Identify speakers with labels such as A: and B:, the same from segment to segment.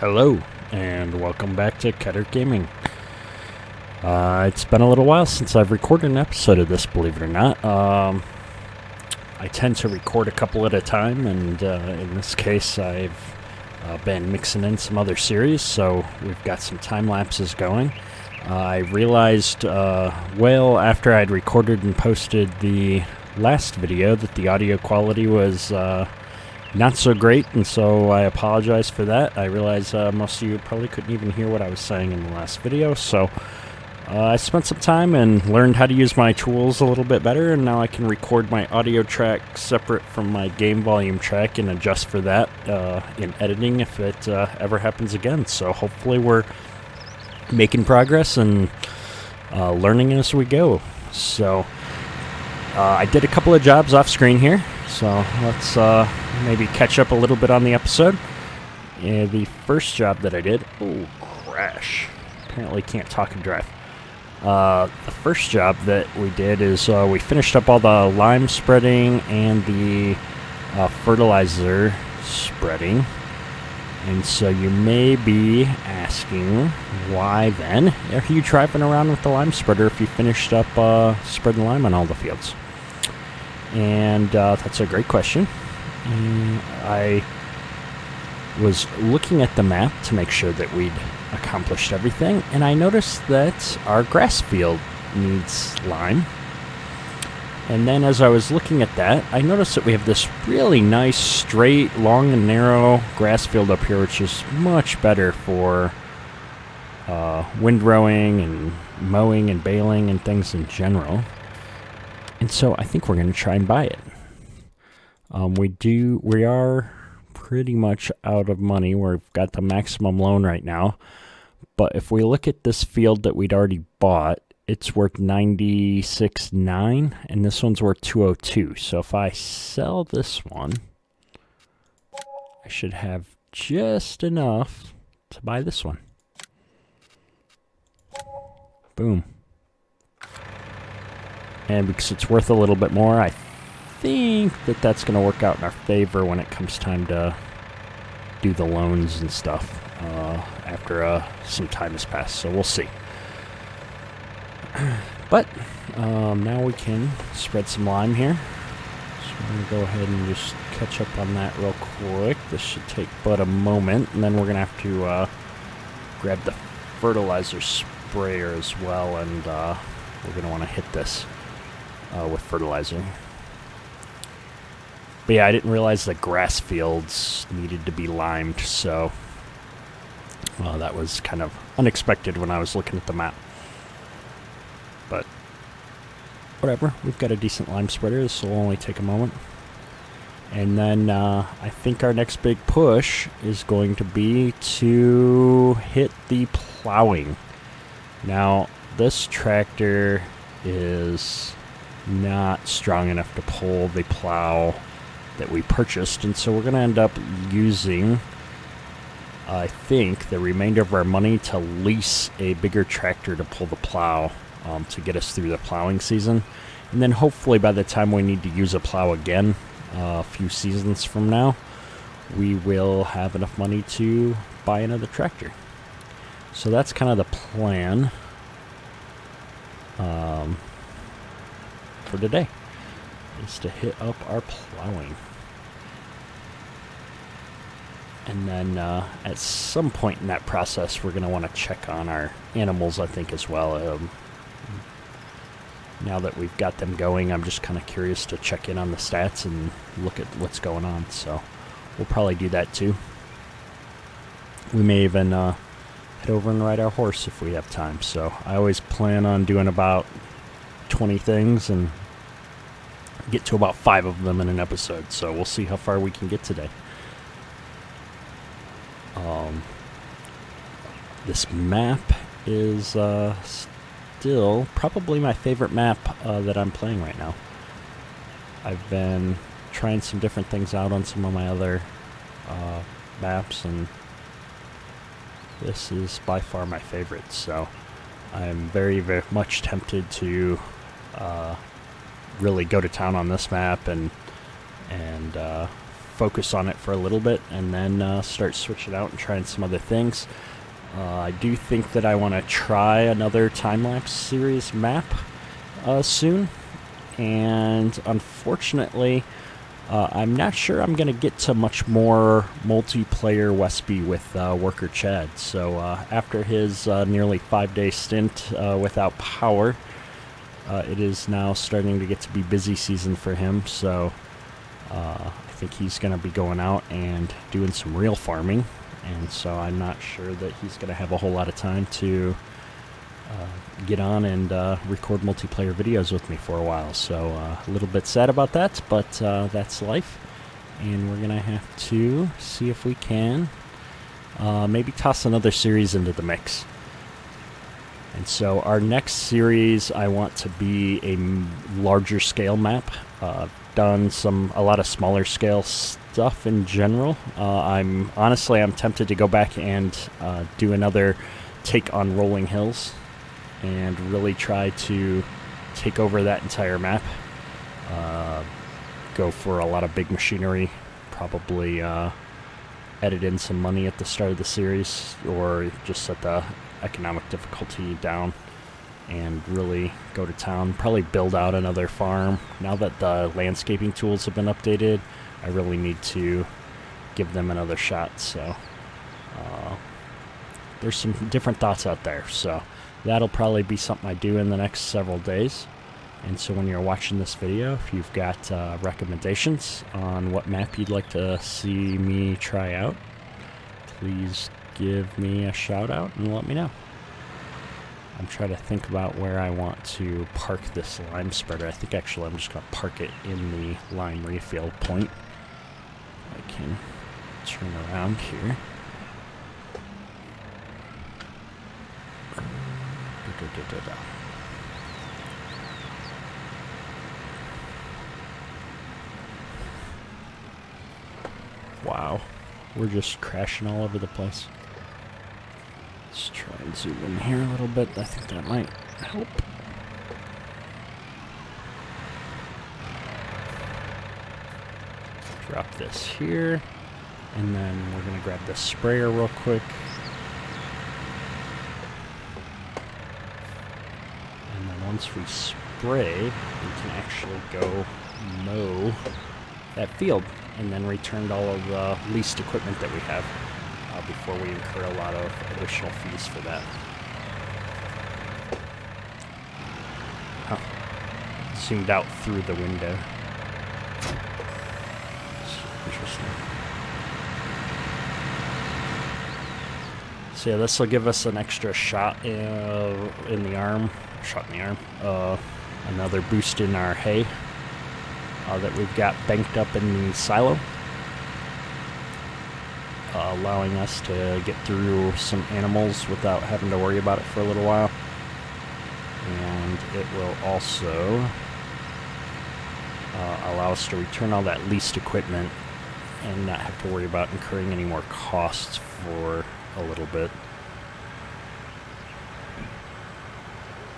A: Hello, and welcome back to Cutter Gaming. It's been a little while since I've recorded an episode of this, believe it or not. I tend to record a couple at a time, and in this case I've been mixing in some other series, so we've got some time lapses going. I realized well after I'd recorded and posted the last video that the audio quality was not so great, and so I apologize for that. I realize most of you probably couldn't even hear what I was saying in the last video, so I spent some time and learned how to use my tools a little bit better, and now I can record my audio track separate from my game volume track and adjust for that in editing if it ever happens again. So hopefully we're making progress and learning as we go. So I did a couple of jobs off screen here, so let's maybe catch up a little bit on the episode. The first job that I did, crash, apparently can't talk and drive. The first job that we did is we finished up all the lime spreading and the fertilizer spreading. And so you may be asking, why then are you driving around with the lime spreader if you finished up spreading lime on all the fields? And that's a great question. I was looking at the map to make sure that we'd accomplished everything, and I noticed that our grass field needs lime. And then as I was looking at that, I noticed that we have this really nice, straight, long and narrow grass field up here, which is much better for windrowing and mowing and baling and things in general. And so I think we're going to try and buy it. We are pretty much out of money. We've got the maximum loan right now. But if we look at this field that we'd already bought, it's worth $96.9, and this one's worth $202. So if I sell this one, I should have just enough to buy this one. Boom. And because it's worth a little bit more, I think that that's going to work out in our favor when it comes time to do the loans and stuff after some time has passed. So we'll see. But now we can spread some lime here. So I'm going to go ahead and just catch up on that real quick. This should take but a moment, and then we're going to have to grab the fertilizer sprayer as well, and we're going to want to hit this with fertilizer. But yeah, I didn't realize that grass fields needed to be limed, so that was kind of unexpected when I was looking at the map. But whatever, we've got a decent lime spreader. This will only take a moment. And then I think our next big push is going to be to hit the plowing. Now, this tractor is not strong enough to pull the plow that we purchased, and so we're going to end up using, I think, the remainder of our money to lease a bigger tractor to pull the plow to get us through the plowing season. And then hopefully by the time we need to use a plow again a few seasons from now, we will have enough money to buy another tractor. So that's kind of the plan for today, is to hit up our plowing. And then at some point in that process, we're going to want to check on our animals, I think, as well. Now that we've got them going, I'm just kind of curious to check in on the stats and look at what's going on. So we'll probably do that too. We may even head over and ride our horse if we have time. So I always plan on doing about 20 things and get to about 5 of them in an episode. So we'll see how far we can get today. This map is still probably my favorite map that I'm playing right now. I've been trying some different things out on some of my other maps, and this is by far my favorite. So I'm very, very much tempted to really go to town on this map and focus on it for a little bit and then start switching out and trying some other things. I do think that I want to try another time-lapse series map soon, and unfortunately I'm not sure I'm going to get to much more multiplayer Westby with Worker Chad. So after his nearly 5-day stint without power, it is now starting to get to be busy season for him, so I think he's going to be going out and doing some real farming, and so I'm not sure that he's going to have a whole lot of time to get on and record multiplayer videos with me for a while. So a little bit sad about that, but that's life, and we're going to have to see if we can maybe toss another series into the mix. And so our next series, I want to be a larger scale map. Done a lot of smaller scale stuff in general. I'm tempted to go back and do another take on Rolling Hills and really try to take over that entire map. Go for a lot of big machinery, probably edit in some money at the start of the series, or just set the economic difficulty down and really go to town. Probably build out another farm. Now that the landscaping tools have been updated, I really need to give them another shot. So there's some different thoughts out there. So that'll probably be something I do in the next several days. And so when you're watching this video, if you've got recommendations on what map you'd like to see me try out, please give me a shout out and let me know. I'm trying to think about where I want to park this lime spreader. I think actually I'm just going to park it in the lime refill point. I can turn around here. Wow, we're just crashing all over the place. Let's try and zoom in here a little bit. I think that might help. Drop this here, and then we're going to grab the sprayer real quick. And then once we spray, we can actually go mow that field and then return all of the leased equipment that we have before we incur a lot of additional fees for that. Zoomed out through the window. Interesting. So yeah, this will give us an extra shot in the arm. Another boost in our hay that we've got banked up in the silo, allowing us to get through some animals without having to worry about it for a little while. And it will also allow us to return all that leased equipment and not have to worry about incurring any more costs for a little bit,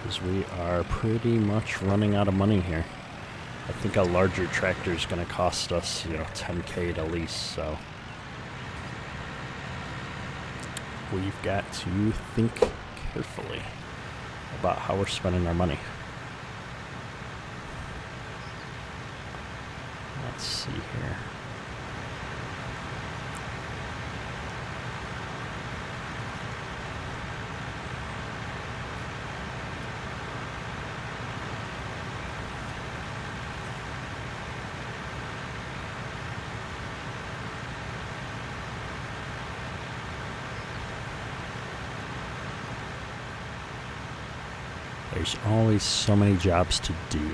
A: because we are pretty much running out of money here. I think a larger tractor is going to cost us, $10K to lease, so we've got to think carefully about how we're spending our money. Let's see here. There's always so many jobs to do.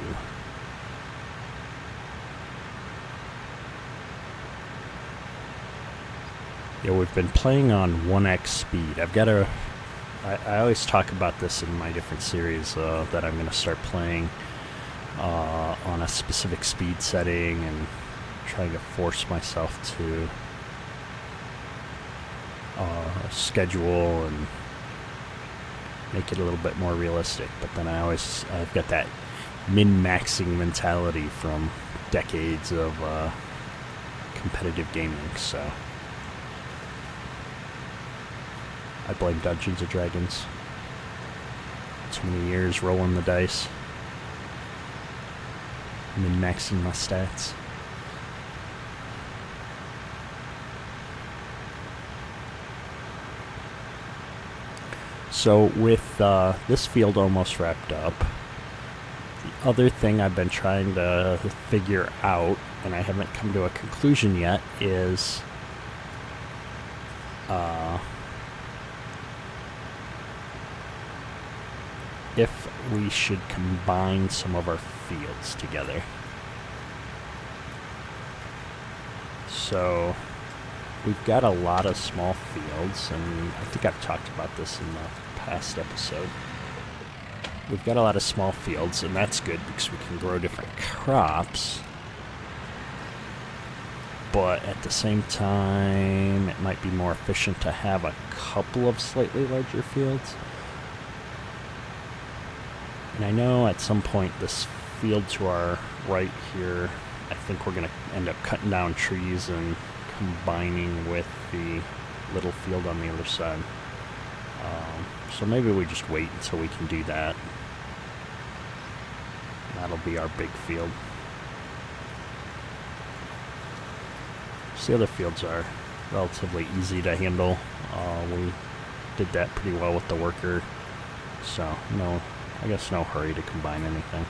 A: Yeah, we've been playing on 1x speed. I always talk about this in my different series, that I'm going to start playing on a specific speed setting and trying to force myself to schedule and make it a little bit more realistic. But then I've got that min-maxing mentality from decades of competitive gaming, so I blame Dungeons & Dragons. Too many years rolling the dice, min-maxing my stats. So with this field almost wrapped up, the other thing I've been trying to figure out, and I haven't come to a conclusion yet, is if we should combine some of our fields together. So we've got a lot of small fields, and I think I've talked about this in the past episode. We've got a lot of small fields, and that's good because we can grow different crops. But at the same time, it might be more efficient to have a couple of slightly larger fields. And I know at some point this field to our right here, I think we're going to end up cutting down trees and combining with the little field on the other side. So maybe we just wait until we can do that. That'll be our big field. So the other fields are relatively easy to handle. We did that pretty well with the worker. So I guess no hurry to combine anything.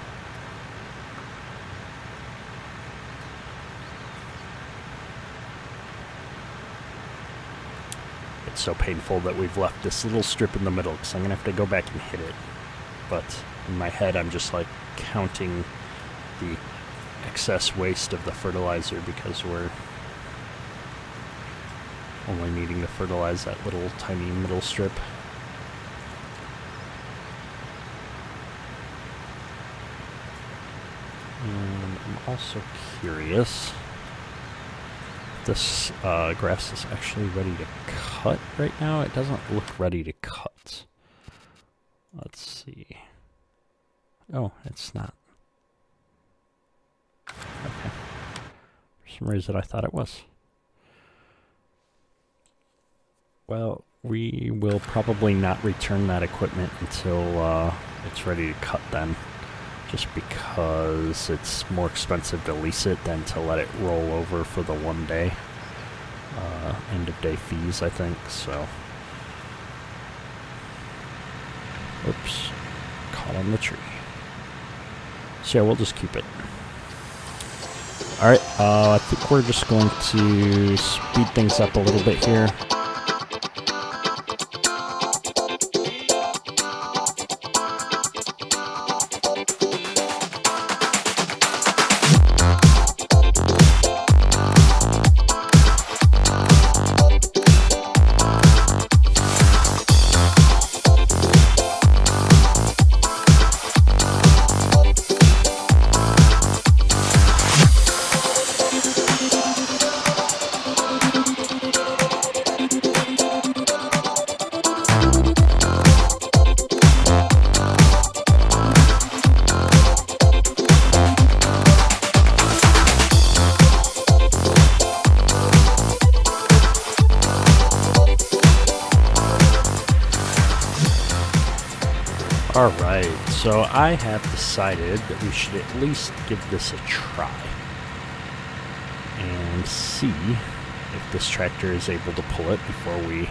A: It's so painful that we've left this little strip in the middle because I'm going to have to go back and hit it. But in my head, I'm just like counting the excess waste of the fertilizer because we're only needing to fertilize that little tiny middle strip. And I'm also curious, this grass is actually ready to cut right now. It doesn't look ready to cut. Let's see. Oh, it's not. Okay. For some reason I thought it was. Well, we will probably not return that equipment until it's ready to cut then. Just because it's more expensive to lease it than to let it roll over for the 1 day. End of day fees, I think, so. Oops. Caught on the tree. So yeah, we'll just keep it. Alright, I think we're just going to speed things up a little bit here. Alright, so I have decided that we should at least give this a try and see if this tractor is able to pull it before we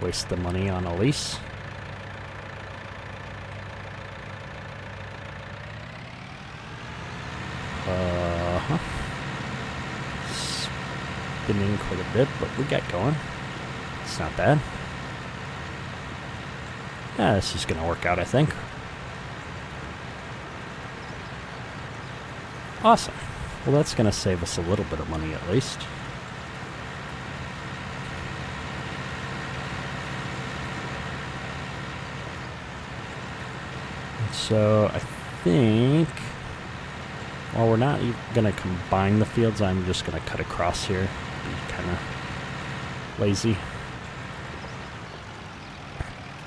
A: waste the money on a lease. Spinning quite a bit, but we got going. It's not bad. Yeah, this is going to work out, I think. Awesome. Well, that's going to save us a little bit of money at least. So, I think, while we're not going to combine the fields, I'm just going to cut across here. Be kind of lazy.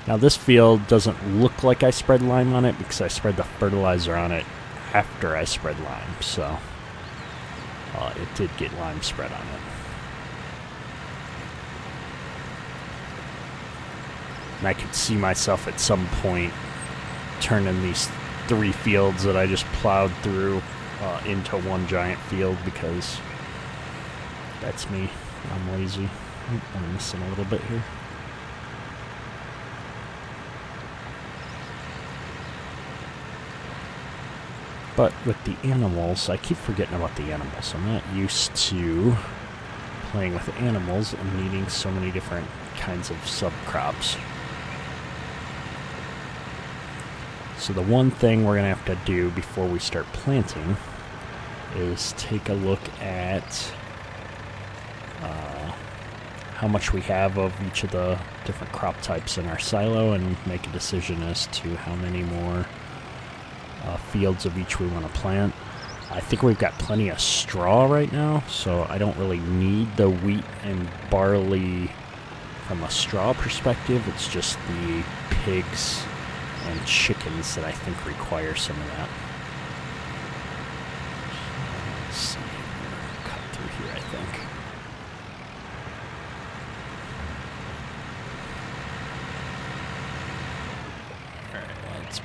A: Now this field doesn't look like I spread lime on it because I spread the fertilizer on it after I spread lime, so it did get lime spread on it. And I could see myself at some point turning these 3 fields that I just plowed through into one giant field, because that's me. I'm lazy. I'm missing a little bit here. But with the animals, I keep forgetting about the animals. I'm not used to playing with animals and needing so many different kinds of subcrops. So the one thing we're going to have to do before we start planting is take a look at how much we have of each of the different crop types in our silo and make a decision as to how many more fields of each we want to plant. I think we've got plenty of straw right now, so I don't really need the wheat and barley from a straw perspective. It's just the pigs and chickens that I think require some of that. Let's see, cut through here, I think.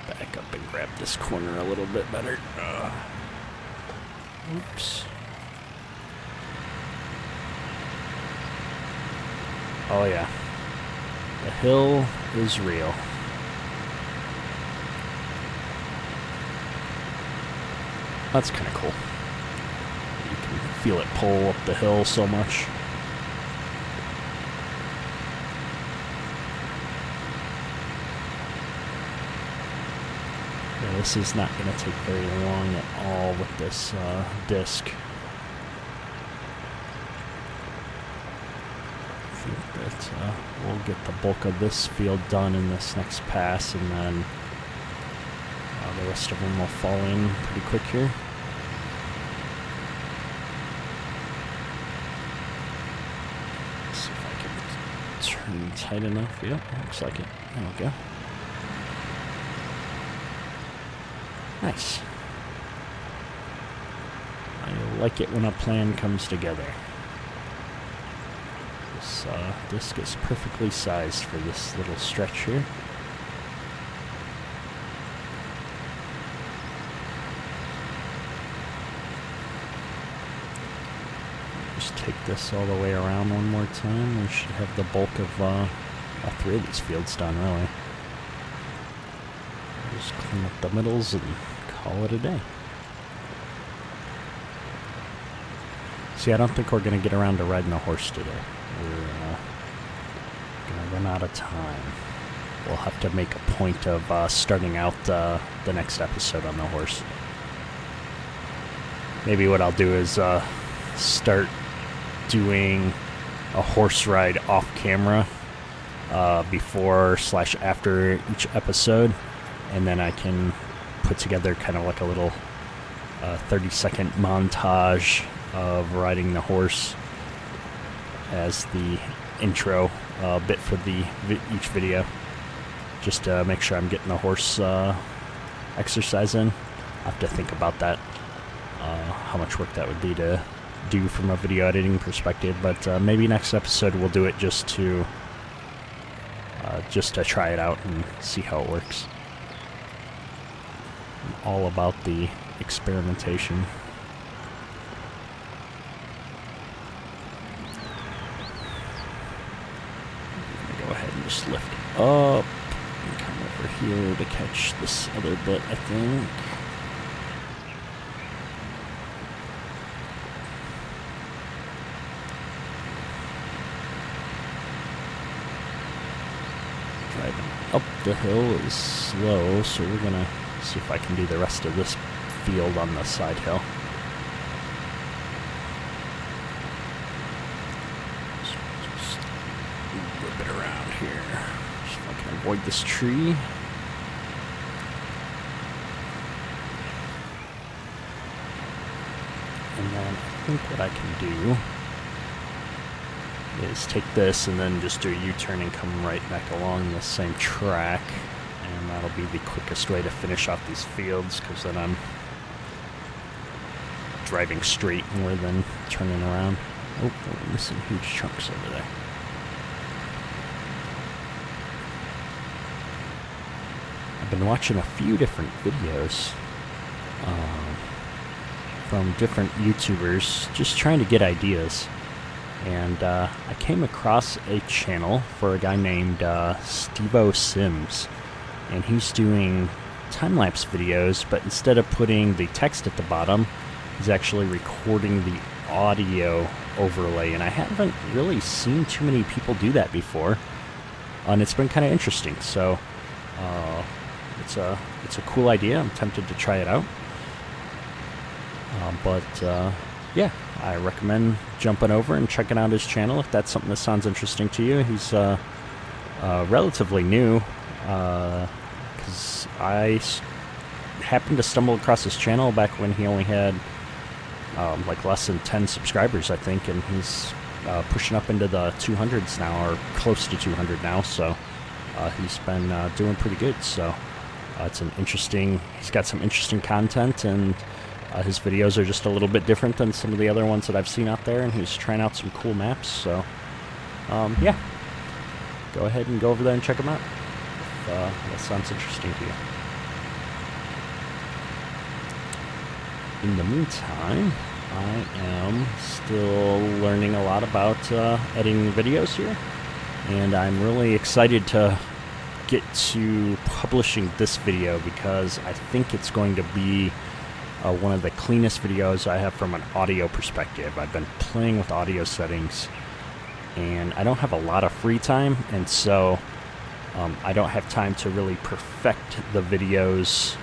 A: Back up and grab this corner a little bit better. Oops. Oh yeah. The hill is real. That's kind of cool. You can feel it pull up the hill so much. This is not going to take very long at all with this disc. I think that we'll get the bulk of this field done in this next pass, and then the rest of them will fall in pretty quick here. Let's see if I can turn tight enough. Yep, looks like it. There we go. Nice. I like it when a plan comes together. This disc is perfectly sized for this little stretch here. Just take this all the way around one more time. We should have the bulk of all 3 of these fields done, really. Just clean up the middles and call it a day. See, I don't think we're going to get around to riding the horse today. We're going to run out of time. We'll have to make a point of starting out the next episode on the horse. Maybe what I'll do is start doing a horse ride off camera before/after each episode. And then I can put together kind of like a little 30-second montage of riding the horse as the intro bit for each video, just to make sure I'm getting the horse exercise in. I'll have to think about that, how much work that would be to do from a video editing perspective. But maybe next episode we'll do it just to try it out and see how it works. I'm all about the experimentation. I'm gonna go ahead and just lift up and come over here to catch this other bit, I think. Driving up the hill is slow, so we're gonna see if I can do the rest of this field on the side hill. Just whip it around here. See if I can avoid this tree. And then I think what I can do is take this and then just do a U-turn and come right back along the same track. And that'll be the quickest way to finish off these fields, because then I'm driving straight more than turning around. Oh, we're missing huge chunks over there. I've been watching a few different videos from different YouTubers, just trying to get ideas. And I came across a channel for a guy named Stevo Sims, and he's doing time-lapse videos, but instead of putting the text at the bottom, he's actually recording the audio overlay, and I haven't really seen too many people do that before, and it's been kind of interesting. So it's a cool idea. I'm tempted to try it out, but yeah, I recommend jumping over and checking out his channel if that's something that sounds interesting to you. He's relatively new, because I happened to stumble across his channel back when he only had like less than 10 subscribers, I think, and he's pushing up into the 200s now, or close to 200 now, so he's been doing pretty good. So it's an interesting, he's got some interesting content, and his videos are just a little bit different than some of the other ones that I've seen out there, and he's trying out some cool maps. So yeah, go ahead and go over there and check him out if that sounds interesting to you. In the meantime, I am still learning a lot about editing videos here, and I'm really excited to get to publishing this video because I think it's going to be one of the cleanest videos I have from an audio perspective. I've been playing with audio settings, and I don't have a lot of free time, and so I don't have time to really perfect the videos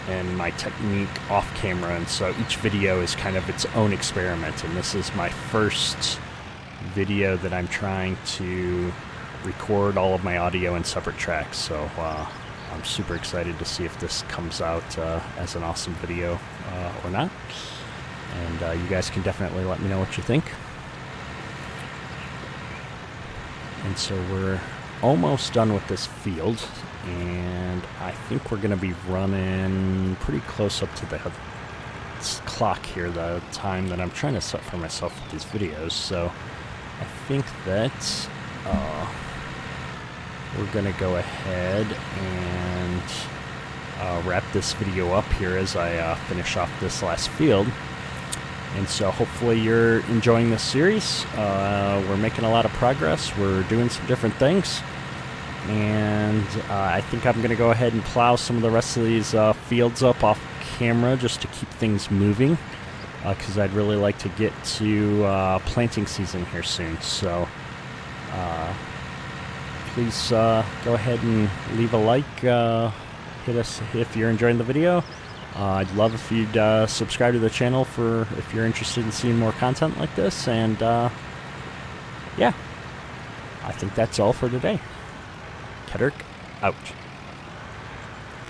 A: and my technique off camera, and so each video is kind of its own experiment, and this is my first video that I'm trying to record all of my audio in separate tracks. So I'm super excited to see if this comes out as an awesome video or not, and you guys can definitely let me know what you think. And so we're almost done with this field, and I think we're going to be running pretty close up to the clock here, the time that I'm trying to set for myself with these videos. So I think that we're going to go ahead and wrap this video up here as I finish off this last field. And so hopefully you're enjoying this series. We're making a lot of progress. We're doing some different things. And I think I'm going to go ahead and plow some of the rest of these fields up off camera just to keep things moving, because I'd really like to get to planting season here soon. So please go ahead and leave a like. Hit us if you're enjoying the video. I'd love if you'd subscribe to the channel if you're interested in seeing more content like this. And yeah, I think that's all for today. Kedurk out.